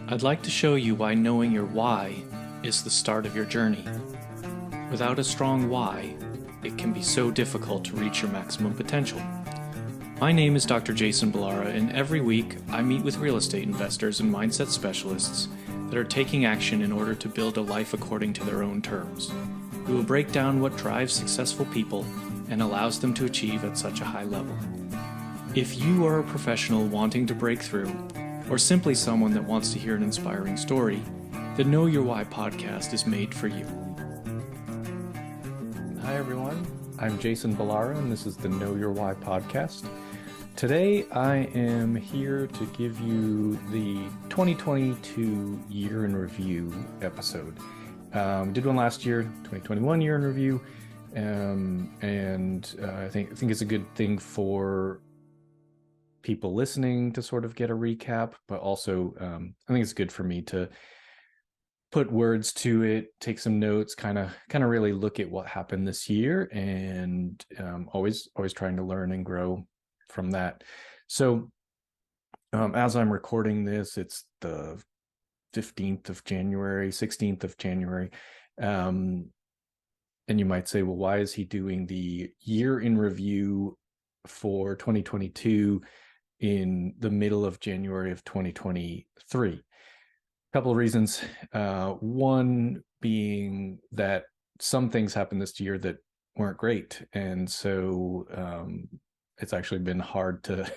I'd like to show you why knowing your why is the start of your journey. Without a strong why, it can be so difficult to reach your maximum potential. My name is Dr. Jason Balara, and every week I meet with real estate investors and mindset specialists that are taking action in order to build a life according to their own terms. We will break down what drives successful people and allows them to achieve at such a high level. If you are a professional wanting to break through, or simply someone that wants to hear an inspiring story, the Know Your Why podcast is made for you. Hi everyone, I'm Jason Balara, and this is the Know Your Why podcast. Today I am here to give you the 2022 year in review episode. We did one last year, 2021 year in review, and I think it's a good thing for people listening to sort of get a recap, but also I think it's good for me to put words to it, take some notes, kind of really look at what happened this year, and always trying to learn and grow from that. So as I'm recording this, it's the 15th of January, 16th of January. And you might say, well, why is he doing the year in review for 2022 in the middle of January of 2023? A couple of reasons. One being that some things happened this year that weren't great. And so it's actually been hard to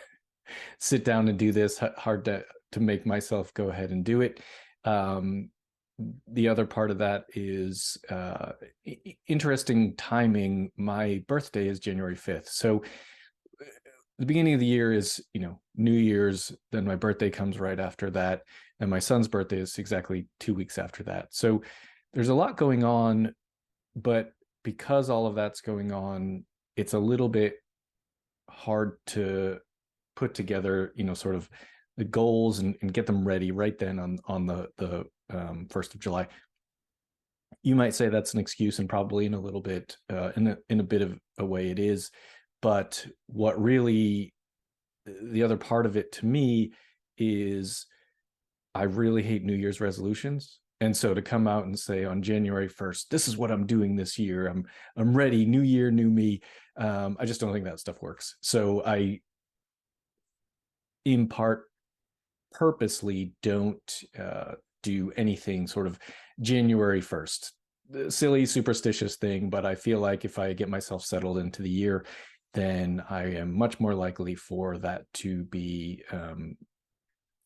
sit down and do this, hard to make myself go ahead and do it. The other part of that is interesting timing. My birthday is January 5th. So the beginning of the year is, New Year's, then my birthday comes right after that, and my son's birthday is exactly 2 weeks after that. So there's a lot going on, but because all of that's going on, it's a little bit hard to put together, sort of the goals and get them ready right then on the 1st of July. You might say that's an excuse, and probably in a little bit, in a bit of a way it is. But what really, the other part of it to me is I really hate New Year's resolutions. And so to come out and say on January 1st, this is what I'm doing this year, I'm ready, new year, new me. I just don't think that stuff works. So I, in part, purposely don't do anything sort of January 1st. Silly, superstitious thing, but I feel like if I get myself settled into the year, then I am much more likely for that to be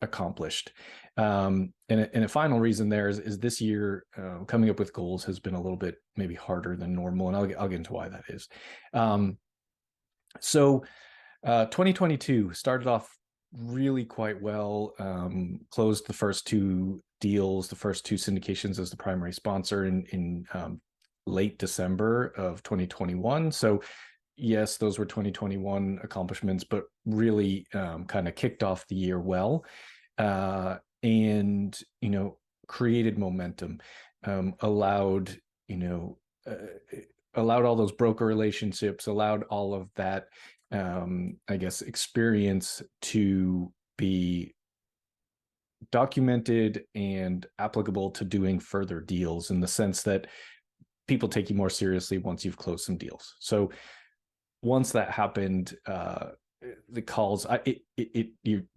accomplished. And a final reason there is this year, coming up with goals has been a little bit maybe harder than normal, and I'll get into why that is. So 2022 started off really quite well, closed the first two deals, the first two syndications as the primary sponsor in late December of 2021. So yes, those were 2021 accomplishments, but really kind of kicked off the year well, and created momentum, allowed all those broker relationships, allowed all of that I guess experience to be documented and applicable to doing further deals, in the sense that people take you more seriously once you've closed some deals. So once that happened, the calls,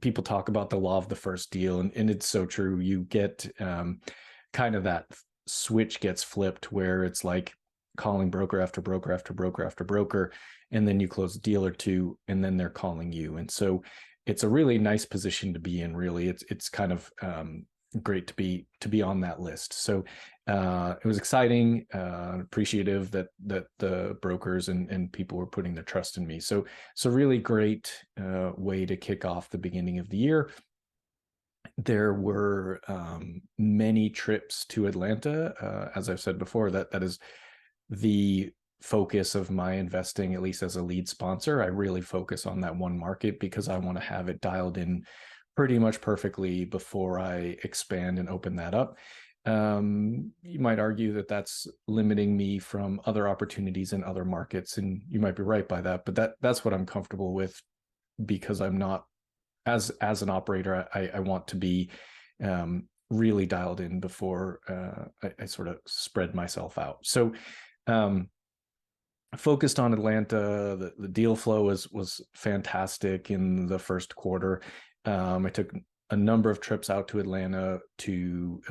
people talk about the law of the first deal, and it's so true. You get kind of that switch gets flipped, where it's like calling broker after broker after broker after broker, and then you close a deal or two, and then they're calling you. And so it's a really nice position to be in. Really, it's kind of great to be on that list. So it was exciting, appreciative that the brokers and people were putting their trust in me. So really great way to kick off the beginning of the year. There were many trips to Atlanta. As I've said before, that is the focus of my investing, at least as a lead sponsor. I really focus on that one market because I want to have it dialed in pretty much perfectly before I expand and open that up. You might argue that that's limiting me from other opportunities in other markets, and you might be right by that, but that's what I'm comfortable with, because I'm not, as an operator, I want to be really dialed in before I sort of spread myself out. So focused on Atlanta. The deal flow was fantastic in the first quarter. I took a number of trips out to Atlanta to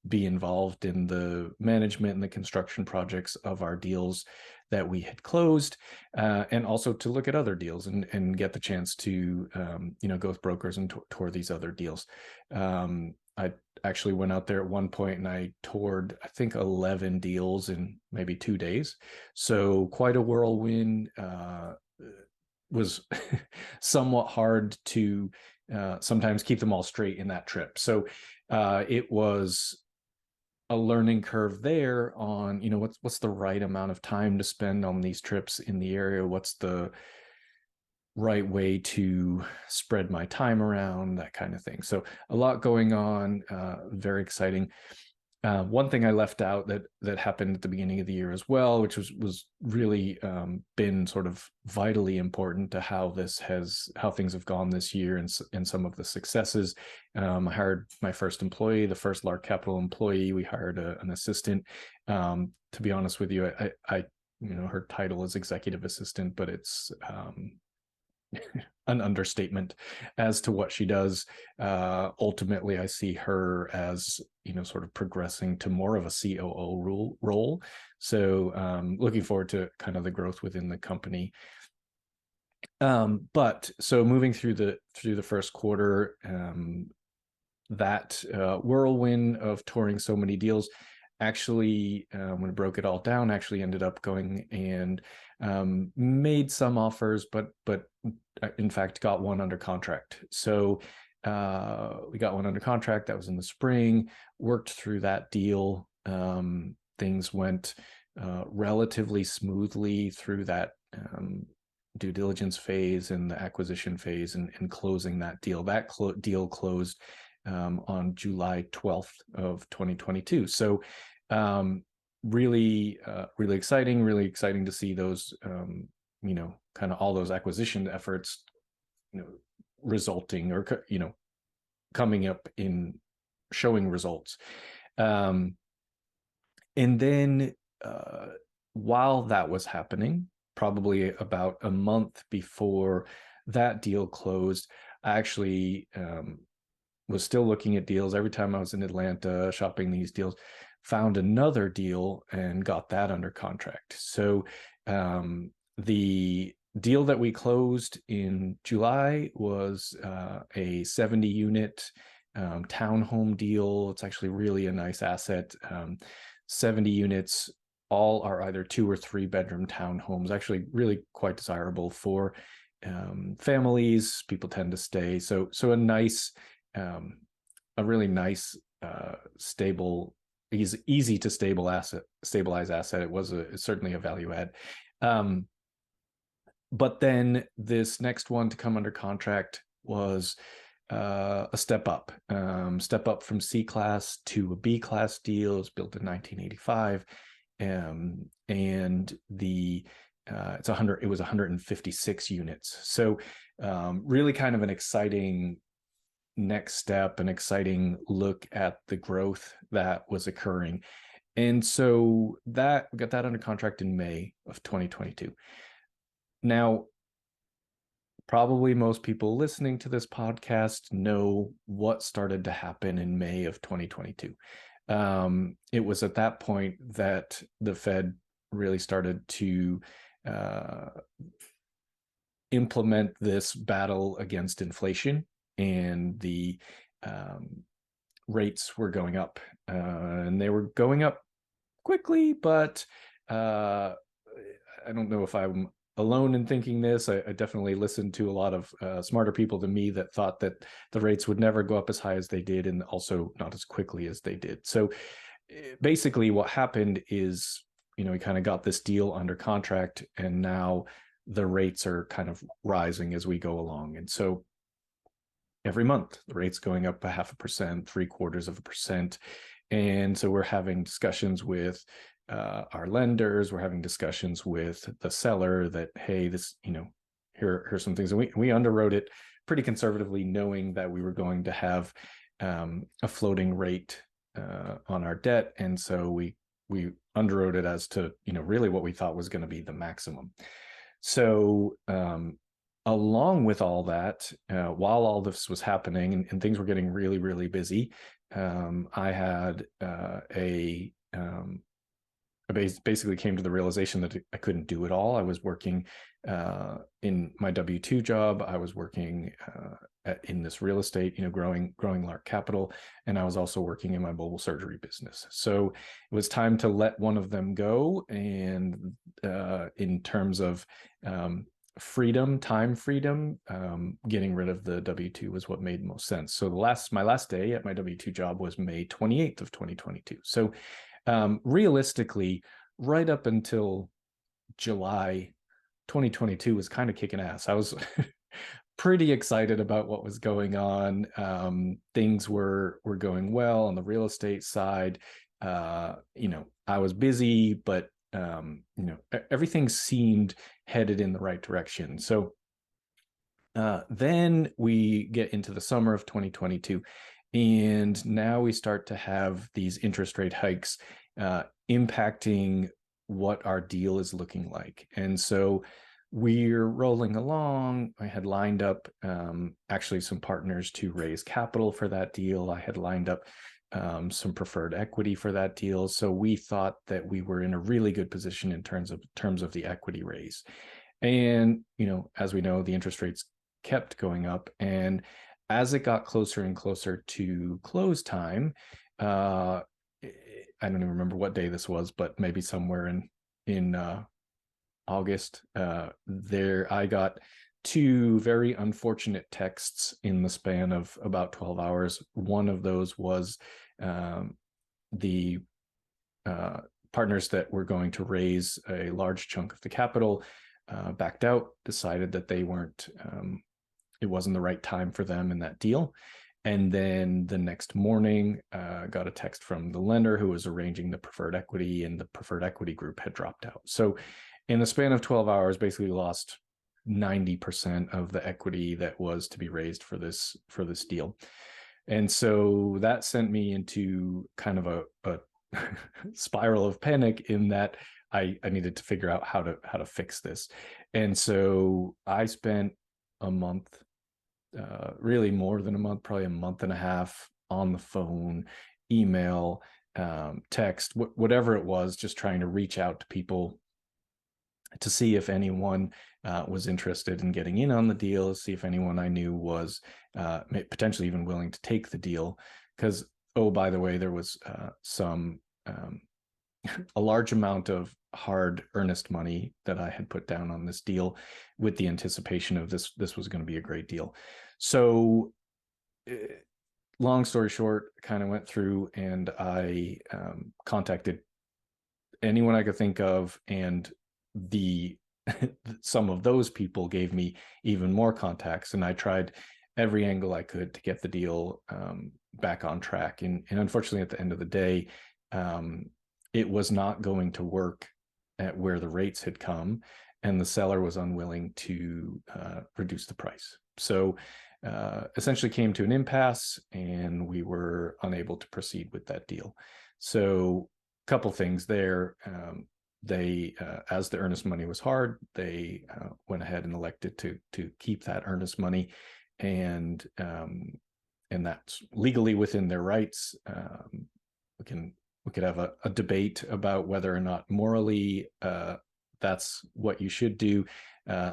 be involved in the management and the construction projects of our deals that we had closed, and also to look at other deals and get the chance to go with brokers and tour these other deals. I actually went out there at one point and I toured, I think, 11 deals in maybe 2 days. So quite a whirlwind. Was somewhat hard to sometimes keep them all straight in that trip. So it was a learning curve there on, what's the right amount of time to spend on these trips in the area? What's the right way to spread my time around, that kind of thing. So a lot going on, very exciting. One thing I left out that happened at the beginning of the year as well, which was really been sort of vitally important to how things have gone this year and some of the successes. I hired my first employee, the first Lark Capital employee. We hired an assistant. To be honest with you, I her title is executive assistant, but it's an understatement as to what she does. Ultimately, I see her as, sort of progressing to more of a COO role. So looking forward to kind of the growth within the company. But so moving through the first quarter, that whirlwind of touring so many deals, actually, when I broke it all down, actually ended up going and made some offers, but in fact got one under contract. So we got one under contract. That was in the spring. Worked through that deal. Things went relatively smoothly through that due diligence phase and the acquisition phase and closing that deal. That deal closed on July 12th of 2022. So really exciting to see those, kind of all those acquisition efforts, resulting or, coming up in showing results. And then while that was happening, probably about a month before that deal closed, I actually was still looking at deals. Every time I was in Atlanta shopping these deals, found another deal and got that under contract. So the deal that we closed in July was a 70 unit townhome deal. It's actually really a nice asset. 70 units, all are either 2 or 3 bedroom townhomes, actually really quite desirable for families. People tend to stay. So a really nice, stable, easy to stabilize asset. It was certainly a value add. But then this next one to come under contract was a step up from C class to a B class deal. It was built in 1985, and it was 156 units. So really kind of an exciting next step, an exciting look at the growth that was occurring. And so we got that under contract in May of 2022. Now, probably most people listening to this podcast know what started to happen in May of 2022. It was at that point that the Fed really started to implement this battle against inflation, and the rates were going up, and they were going up quickly, but I don't know if I'm alone in thinking this. I definitely listened to a lot of smarter people than me that thought that the rates would never go up as high as they did, and also not as quickly as they did. So basically what happened is, we kind of got this deal under contract, and now the rates are kind of rising as we go along. And so every month the rate's going up 0.5%, 0.75%. And so we're having discussions with our lenders. We're having discussions with the seller that, hey, this, here's some things. And we underwrote it pretty conservatively, knowing that we were going to have a floating rate on our debt, and so we underwrote it as to, really what we thought was going to be the maximum. So along with all that, while all this was happening and things were getting really, really busy, I had I basically came to the realization that I couldn't do it all. I was working in my W-2 job. I was working in this real estate, growing Lark Capital, and I was also working in my mobile surgery business. So it was time to let one of them go. And in terms of time freedom, getting rid of the W-2 was what made most sense. So my last day at my W-2 job was May 28th of 2022. So realistically, right up until July 2022 was kind of kicking ass. I was pretty excited about what was going on. Things were going well on the real estate side. I was busy, but everything seemed headed in the right direction. So then we get into the summer of 2022, and now we start to have these interest rate hikes impacting what our deal is looking like. And so we're rolling along. I had lined up actually some partners to raise capital for that deal. I had lined up some preferred equity for that deal. So we thought that we were in a really good position in terms of the equity raise. And, as we know, the interest rates kept going up. And as it got closer and closer to close time, I don't even remember what day this was, but maybe somewhere in August, I got two very unfortunate texts in the span of about 12 hours. One of those was the partners that were going to raise a large chunk of the capital backed out, decided that they weren't, it wasn't the right time for them in that deal. And then the next morning, got a text from the lender who was arranging the preferred equity, and the preferred equity group had dropped out. So in the span of 12 hours, basically lost 90% of the equity that was to be raised for this deal. And so that sent me into kind of a spiral of panic, in that I needed to figure out how to fix this. And so I spent a month, really more than a month, probably a month and a half, on the phone, email, text, whatever it was, just trying to reach out to people to see if anyone was interested in getting in on the deal, see if anyone I knew was potentially even willing to take the deal. Because, oh, by the way, there was a large amount of hard earnest money that I had put down on this deal, with the anticipation of this was going to be a great deal. So long story short, kind of went through, and I contacted anyone I could think of, and some of those people gave me even more contacts, and I tried every angle I could to get the deal back on track. And unfortunately, at the end of the day, it was not going to work at where the rates had come, and the seller was unwilling to reduce the price. So essentially came to an impasse, and we were unable to proceed with that deal. So a couple things there. They, as the earnest money was hard, they went ahead and elected to keep that earnest money, and that's legally within their rights. We could have a debate about whether or not morally that's what you should do.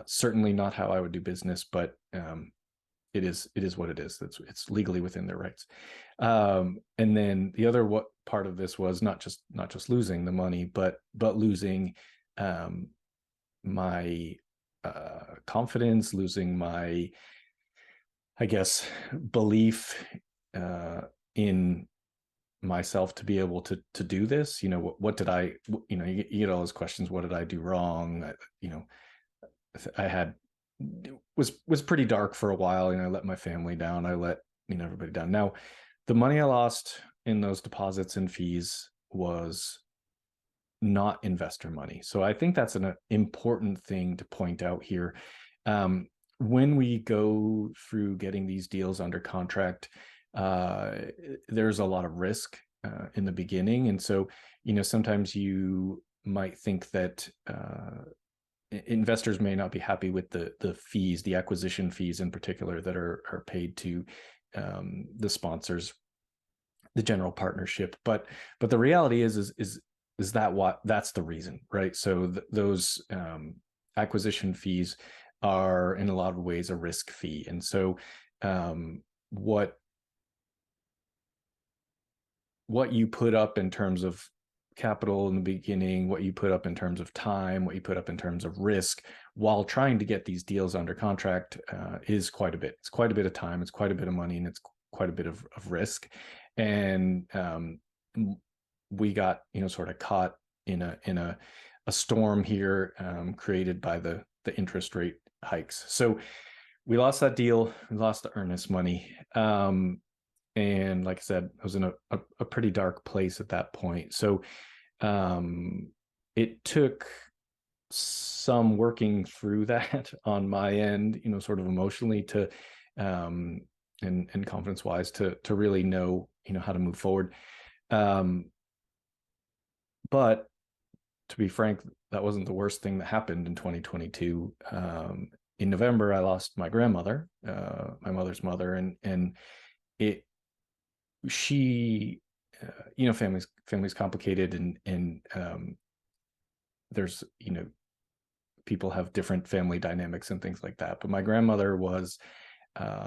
Certainly not how I would do business, but it is what it is. It's legally within their rights. And then the other part of this was not just losing the money, but losing my confidence, losing my, I guess, belief in myself to be able to do this. What did I, you get all those questions. What did I do wrong? I had, was pretty dark for a while. I let my family down. I let, everybody down. Now, the money I lost in those deposits and fees was not investor money. So I think that's an important thing to point out here. When we go through getting these deals under contract, there's a lot of risk in the beginning. And so, sometimes you might think that investors may not be happy with the fees, the acquisition fees in particular, that are paid to the sponsors, the general partnership. But the reality is that that's the reason, right? So those acquisition fees are in a lot of ways a risk fee. And so what you put up in terms of capital in the beginning, what you put up in terms of time, what you put up in terms of risk while trying to get these deals under contract is quite a bit. It's quite a bit of time, it's quite a bit of money, and it's quite a bit of risk. And we got, sort of caught in a storm here created by the interest rate hikes. So we lost that deal, we lost the earnest money. And like I said, I was in a pretty dark place at that point. So it took some working through that on my end, sort of emotionally to and confidence wise to really know, how to move forward. But to be frank, that wasn't the worst thing that happened in 2022. In November, I lost my grandmother, my mother's mother, and she, family's complicated, and there's, people have different family dynamics and things like that. But my grandmother was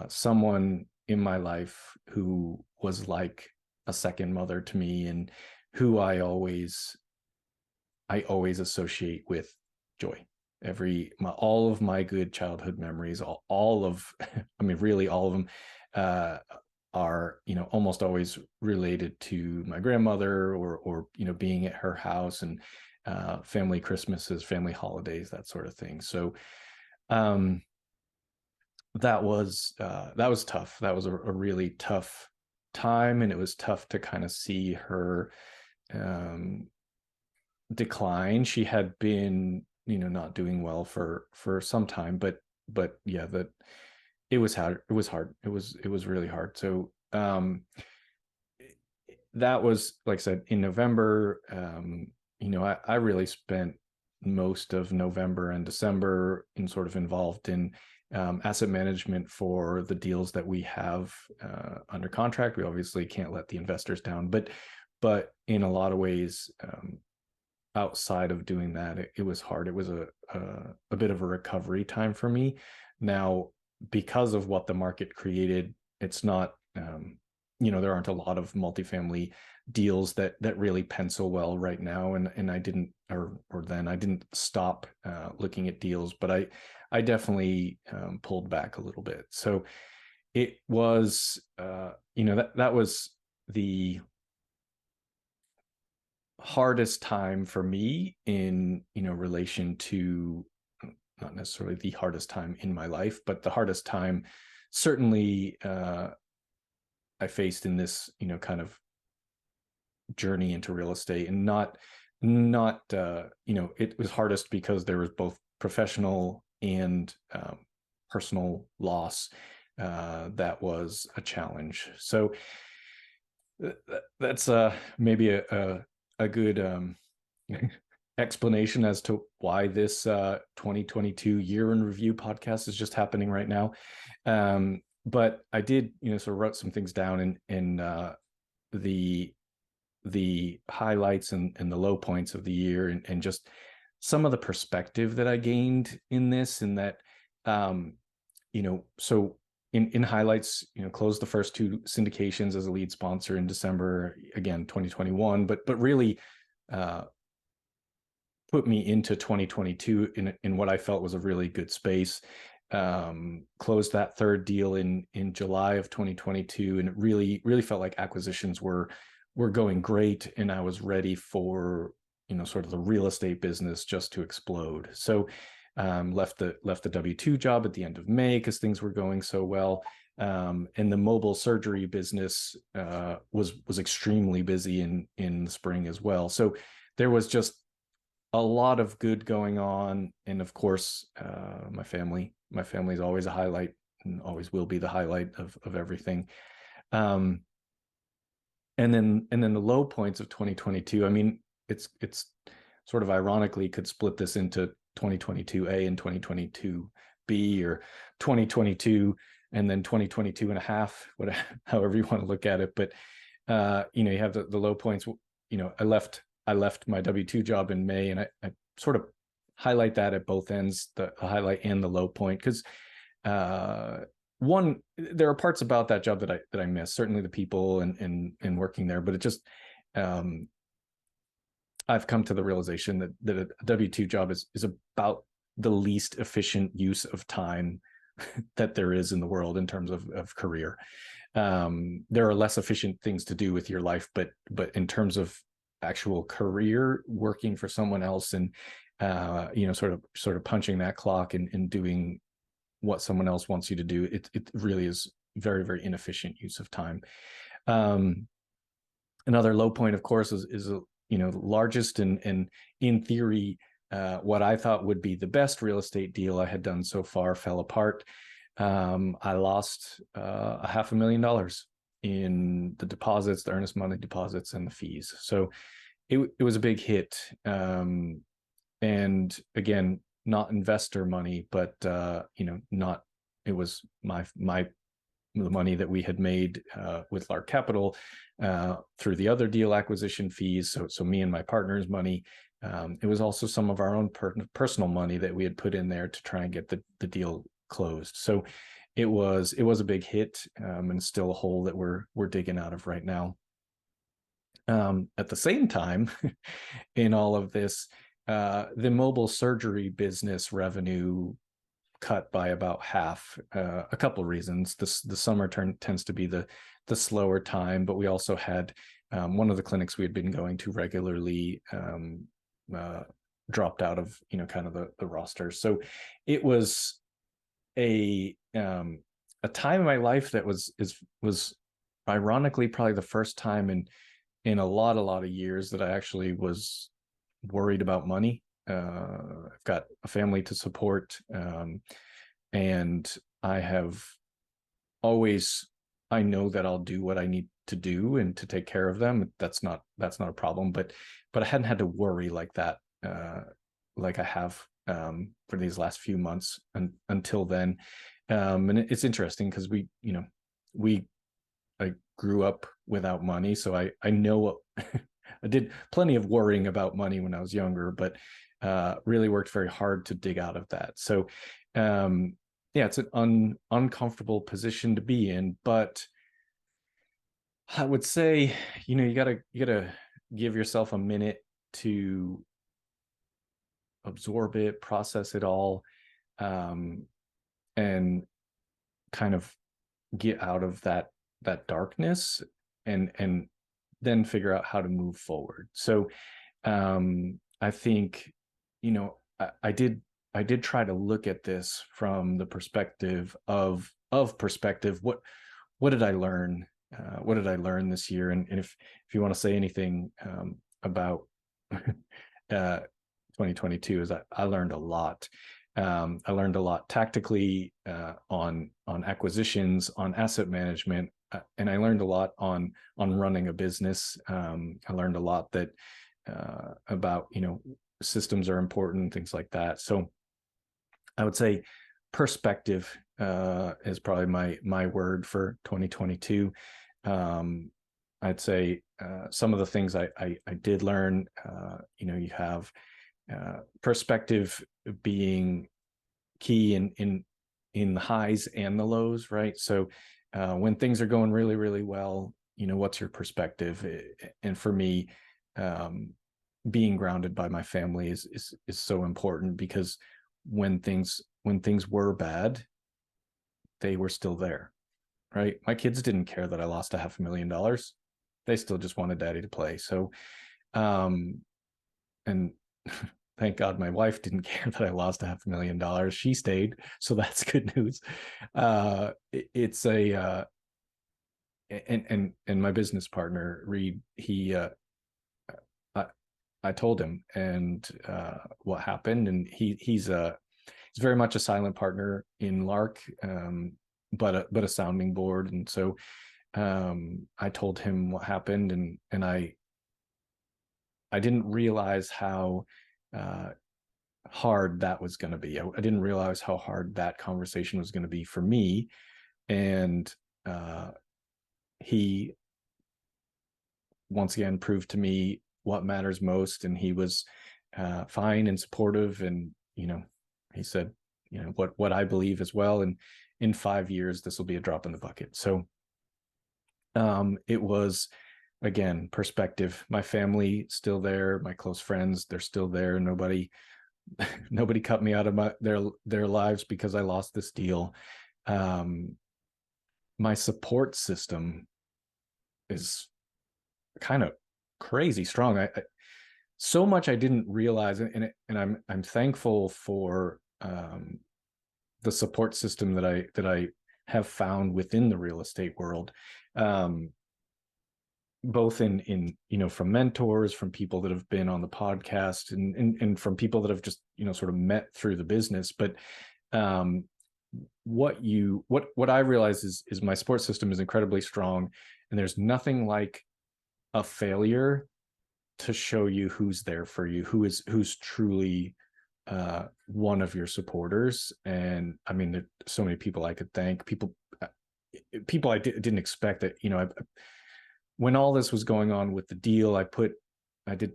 someone in my life who was like a second mother to me, and who I always associate with joy. All of my good childhood memories, all of, I mean, really all of them, are, almost always related to my grandmother, or being at her house, and family Christmases, family holidays, that sort of thing. So that was tough. That was a really tough time, and it was tough to kind of see her decline. She had been, not doing well for some time, but yeah, that it was hard. It was really hard. So that was, like I said, in November. I really spent most of November and December sort of involved in asset management for the deals that we have under contract. We obviously can't let the investors down, but in a lot of ways, outside of doing that, it was hard. It was a bit of a recovery time for me. Now, because of what the market created, it's not, there aren't a lot of multifamily deals that really pencil well right now. And I didn't, or then I didn't stop looking at deals, but I definitely pulled back a little bit. So it was, that was the hardest time for me in, relation to, not necessarily the hardest time in my life, but the hardest time certainly I faced in this, kind of journey into real estate. And not it was hardest because there was both professional and personal loss that was a challenge. So that's maybe a good explanation as to why this 2022 year in review podcast is just happening right now. But I did, sort of wrote some things down in the highlights and the low points of the year, and just some of the perspective that I gained in this, and that, so in highlights, closed the first two syndications as a lead sponsor in December, again, 2021, but really put me into 2022 in what I felt was a really good space. Closed that third deal in July of 2022, and it really felt like acquisitions were going great, and I was ready for, sort of the real estate business just to explode. So left the W-2 job at the end of May because things were going so well. And the mobile surgery business was extremely busy in the spring as well. So there was just a lot of good going on. And of course, my family is always a highlight, and always will be the highlight of everything. Um, and then the low points of 2022. I mean, it's sort of ironically could split this into 2022A and 2022B, or 2022 and then 2022 and a half, whatever, however you want to look at it. But you have the low points. I left my W-2 job in May, and I sort of highlight that at both ends, the highlight and the low point, because one, there are parts about that job that I miss, certainly the people and working there, but it just I've come to the realization that a W-2 job is about the least efficient use of time that there is in the world in terms of career. There are less efficient things to do with your life, but in terms of actual career, working for someone else and sort of punching that clock and doing what someone else wants you to do, it really is very, very inefficient use of time. Another low point, of course, is the largest and in theory what I thought would be the best real estate deal I had done so far fell apart. I lost $500,000 in the deposits, the earnest money deposits, and the fees. So it was a big hit. And again, not investor money, but not, it was the money that we had made with Lark Capital through the other deal acquisition fees. So me and my partner's money. It was also some of our own personal money that we had put in there to try and get the deal closed. So it was a big hit, and still a hole that we're digging out of right now. At the same time, in all of this, the mobile surgery business revenue cut by about half. A couple of reasons. The summer tends to be the slower time, but we also had one of the clinics we had been going to regularly dropped out of kind of the roster. So it was a time in my life that was ironically probably the first time in a lot of years that I actually was worried about money. I've got a family to support, and I know that I'll do what I need to do and to take care of them. That's not a problem, but I hadn't had to worry like that, like I have for these last few months until then. And it's interesting because I grew up without money, so I know I did plenty of worrying about money when I was younger, but really worked very hard to dig out of that. So it's an uncomfortable position to be in, but I would say, you gotta give yourself a minute to absorb it, process it all, and kind of get out of that darkness and then figure out how to move forward. So I think, I did try to look at this from the perspective of perspective. What did I learn? What did I learn this year? And if you want to say anything about 2022, is I learned a lot. I learned a lot tactically on acquisitions, on asset management, and I learned a lot on running a business. I learned a lot that about systems are important, things like that. So I would say perspective is probably my word for 2022. I'd say some of the things I did learn. You have perspective being key in the highs and the lows, right? So when things are going really, really well, what's your perspective? And for me, being grounded by my family is so important, because when things were bad, they were still there, right? My kids didn't care that I lost $500,000. They still just wanted daddy to play. So, and thank God my wife didn't care that I lost $500,000. She stayed, so that's good news. It's a and my business partner Reed, he I told him and what happened, and he's very much a silent partner in Lark, but a sounding board. And so I told him what happened, and I didn't realize how hard that was going to be. I didn't realize how hard that conversation was going to be for me. And he once again proved to me what matters most. And he was fine and supportive. And, he said, what I believe as well. And in 5 years, this will be a drop in the bucket. So it was, again, perspective. My family still there. My close friends, they're still there. Nobody cut me out of their lives because I lost this deal. My support system is kind of crazy strong. I so much I didn't realize, and I'm thankful for the support system that I have found within the real estate world, both in from mentors, from people that have been on the podcast, and from people that have just sort of met through the business. But what I realize is my support system is incredibly strong, and there's nothing like a failure to show you who's there for you, who's truly one of your supporters. And I mean, there's so many people I could thank. People I didn't expect that. When all this was going on with the deal, I did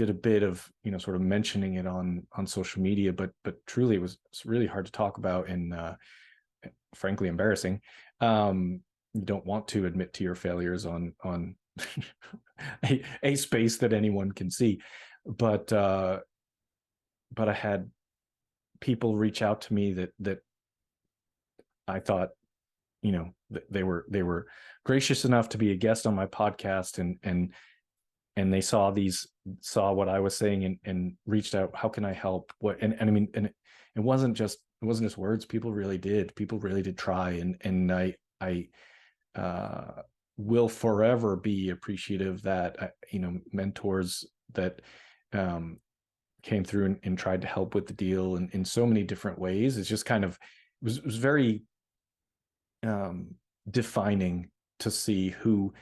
a bit of sort of mentioning it on social media, but truly it's really hard to talk about, and frankly embarrassing. You don't want to admit to your failures on a space that anyone can see, but I had people reach out to me that I thought they were gracious enough to be a guest on my podcast, and they saw what I was saying, and reached out. How can I help? What? And I mean, and it wasn't just words. People really did try. And I will forever be appreciative that mentors that came through and tried to help with the deal in so many different ways. It's just kind of, it was very defining to see who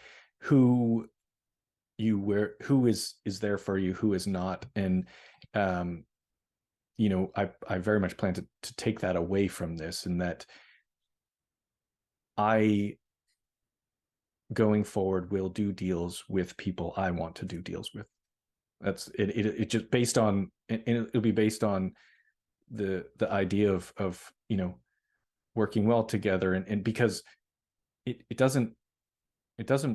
is there for you, who is not. And I very much plan to take that away from this, and that I, going forward, will do deals with people I want to do deals with. That's it. It just based on, and it'll be based on the idea of working well together, and because it doesn't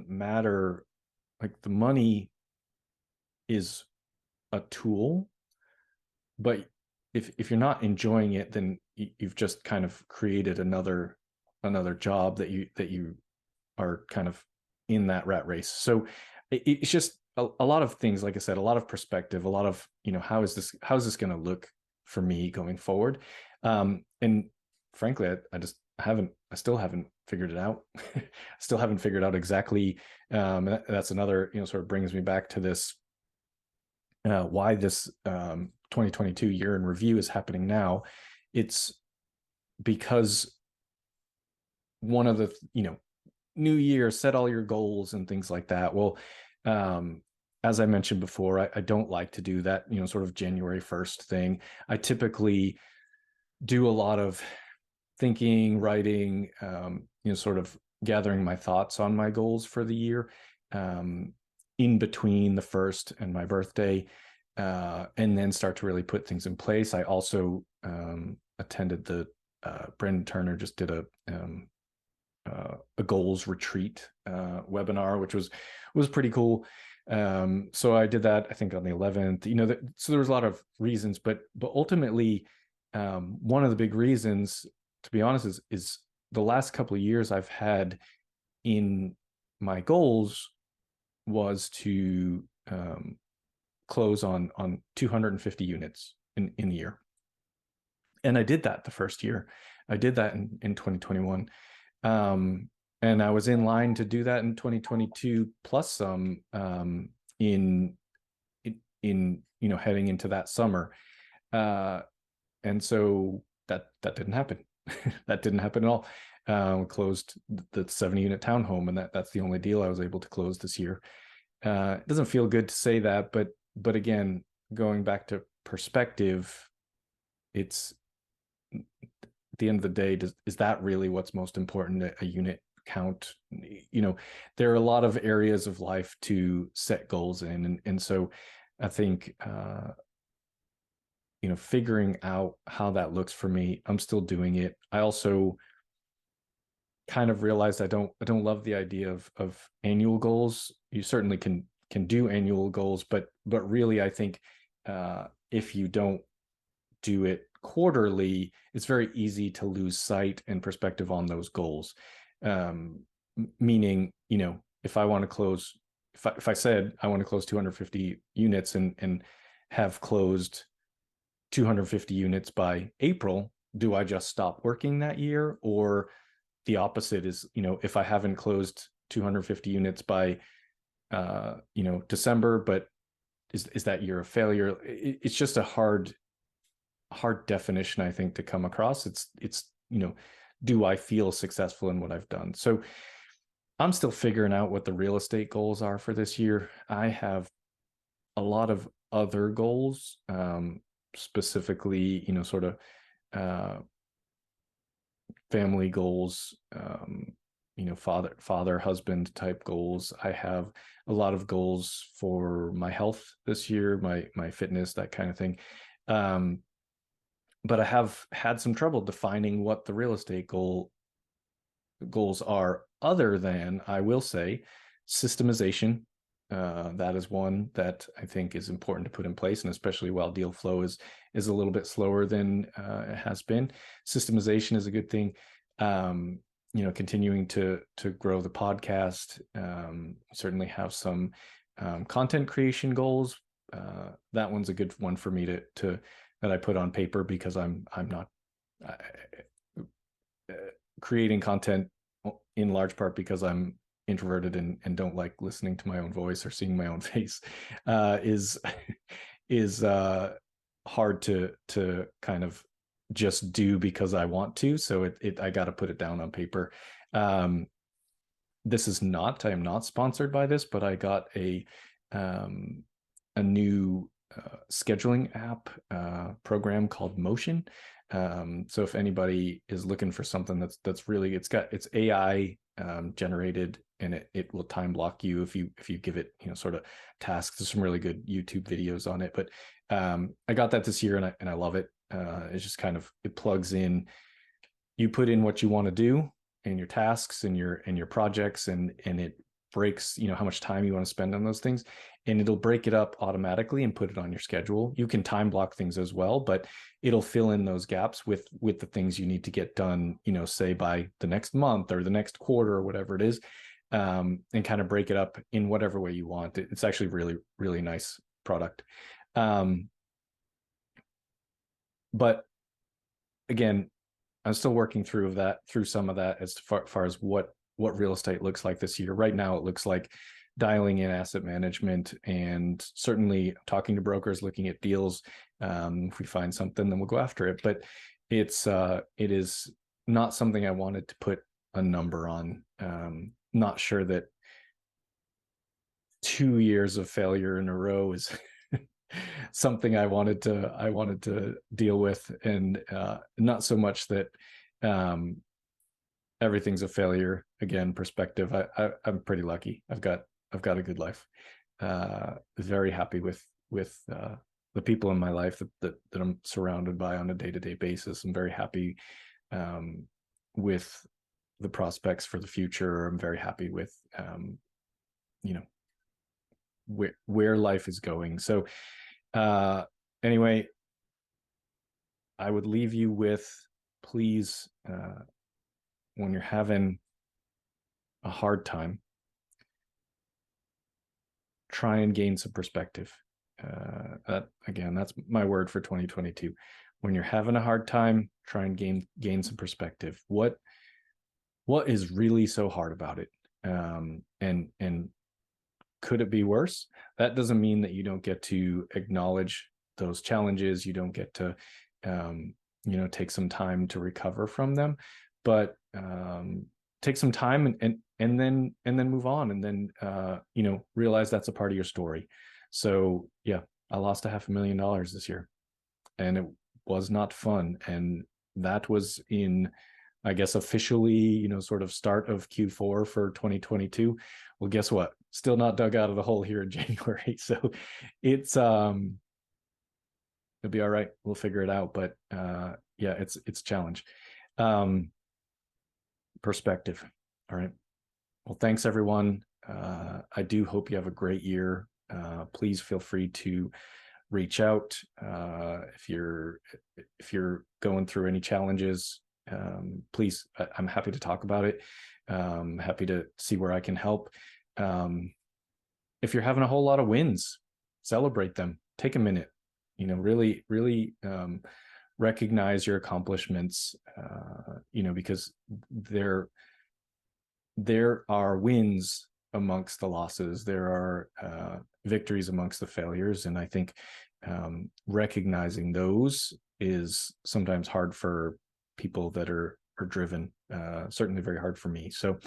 matter. Like, the money is a tool, but if you're not enjoying it, then you've just kind of created another job that you are kind of in that rat race. So it's just a lot of things, like I said, a lot of perspective, a lot of how is this going to look for me going forward. And frankly, I still haven't figured it out. I still haven't figured out exactly. That's another, sort of brings me back to this, why this 2022 year in review is happening now. It's because one of the, new year, set all your goals and things like that. Well, as I mentioned before, I don't like to do that, sort of January 1st thing. I typically do a lot of thinking, writing, sort of gathering my thoughts on my goals for the year, in between the 1st and my birthday, and then start to really put things in place. I also attended the Brendan Turner just did a goals retreat webinar, which was pretty cool. So I did that, I think, on the 11th. So there was a lot of reasons, but ultimately, one of the big reasons, to be honest, is the last couple of years I've had in my goals was to close on 250 units in the year. And I did that the first year. I did that in 2021. And I was in line to do that in 2022 plus some, in heading into that summer. And so that didn't happen. That didn't happen at all. closed the 70-unit townhome, and that's the only deal I was able to close this year. It doesn't feel good to say that, but again, going back to perspective, it's at the end of the day, is that really what's most important? A unit count? There are a lot of areas of life to set goals in, and so I think figuring out how that looks for me, I'm still doing it. I also kind of realized I don't love the idea of annual goals. You certainly can do annual goals, but really I think if you don't do it quarterly, it's very easy to lose sight and perspective on those goals. Meaning, if I want to close, if I said I want to close 250 units and have closed 250 units by April, do I just stop working that year? Or the opposite is, if I haven't closed 250 units by December, but is that year a failure? It's just a hard definition, I think, to come across. It's do I feel successful in what I've done? So I'm still figuring out what the real estate goals are for this year. I have a lot of other goals, specifically, sort of family goals, father, husband type goals. I have a lot of goals for my health this year, my fitness, that kind of thing. But I have had some trouble defining what the real estate goals are, other than, I will say, systemization. That is one that I think is important to put in place, and especially while deal flow is a little bit slower than it has been. Systemization is a good thing. Continuing to grow the podcast. Certainly have some content creation goals. That one's a good one for me to that I put on paper, because I'm not creating content in large part because I'm introverted and don't like listening to my own voice or seeing my own face. Is hard to kind of just do because I want to. So I got to put it down on paper. I am not sponsored by this, but I got a new scheduling app program called Motion. So if anybody is looking for something that's really, it's AI generated, and it will time block you if you give it sort of tasks. There's some really good YouTube videos on it, but I got that this year, and I love it. It's just kind of, it plugs in, you put in what you want to do and your tasks and your projects, and it breaks how much time you want to spend on those things, and it'll break it up automatically and put it on your schedule. You can time block things as well, but it'll fill in those gaps with the things you need to get done, say by the next month or the next quarter or whatever it is, and kind of break it up in whatever way you want. It's actually really, really nice product. But again, I'm still working through some of that as far as what real estate looks like this year. Right now, it looks like dialing in asset management, and certainly talking to brokers, looking at deals. If we find something, then we'll go after it. But it is not something I wanted to put a number on. Not sure that 2 years of failure in a row is something I wanted to deal with, and not so much that everything's a failure. Again, perspective. I'm pretty lucky. I've got a good life. Very happy with the people in my life that I'm surrounded by on a day-to-day basis. I'm very happy with the prospects for the future. I'm very happy with where life is going. So anyway, I would leave you with, please, when you're having a hard time, try and gain some perspective. That's my word for 2022. When you're having a hard time, try and gain some perspective. What is really so hard about it? And could it be worse? That doesn't mean that you don't get to acknowledge those challenges. You don't get to take some time to recover from them. but take some time and then move on, and then realize that's a part of your story. So yeah, I lost $500,000 this year, and it was not fun. And that was in, I guess, officially, sort of start of Q4 for 2022. Well, guess what? Still not dug out of the hole here in January. So it's it'll be all right. We'll figure it out. But yeah, it's a challenge. Perspective. All right. Well, thanks everyone. I do hope you have a great year. Please feel free to reach out if you're going through any challenges. Please, I'm happy to talk about it. Happy to see where I can help. If you're having a whole lot of wins, celebrate them. Take a minute. Really recognize your accomplishments. Because there are wins amongst the losses. There are victories amongst the failures, and I think recognizing those is sometimes hard for people that are driven. Certainly very hard for me. So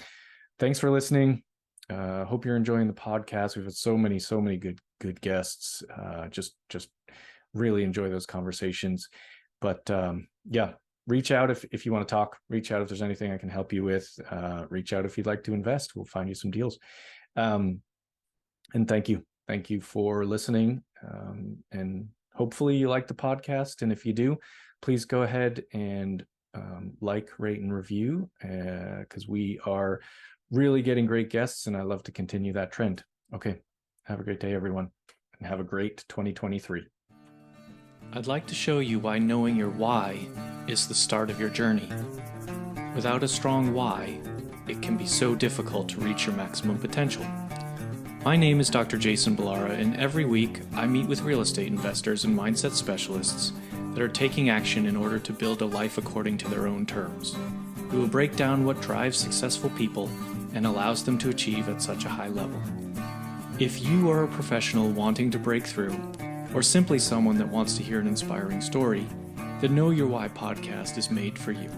thanks for listening. Hope you're enjoying the podcast. We've had so many good guests. Just really enjoy those conversations. But yeah, reach out if you want to talk. Reach out if there's anything I can help you with. Reach out if you'd like to invest. We'll find you some deals. And thank you for listening. And hopefully you like the podcast. And if you do, please go ahead and like, rate, and review, because we are really getting great guests, and I love to continue that trend. Okay, have a great day, everyone, and have a great 2023. I'd like to show you why knowing your why is the start of your journey. Without a strong why, it can be so difficult to reach your maximum potential. My name is Dr. Jason Balara, and every week I meet with real estate investors and mindset specialists that are taking action in order to build a life according to their own terms. We will break down what drives successful people and allows them to achieve at such a high level. If you are a professional wanting to break through, or simply someone that wants to hear an inspiring story, the Know Your Why podcast is made for you.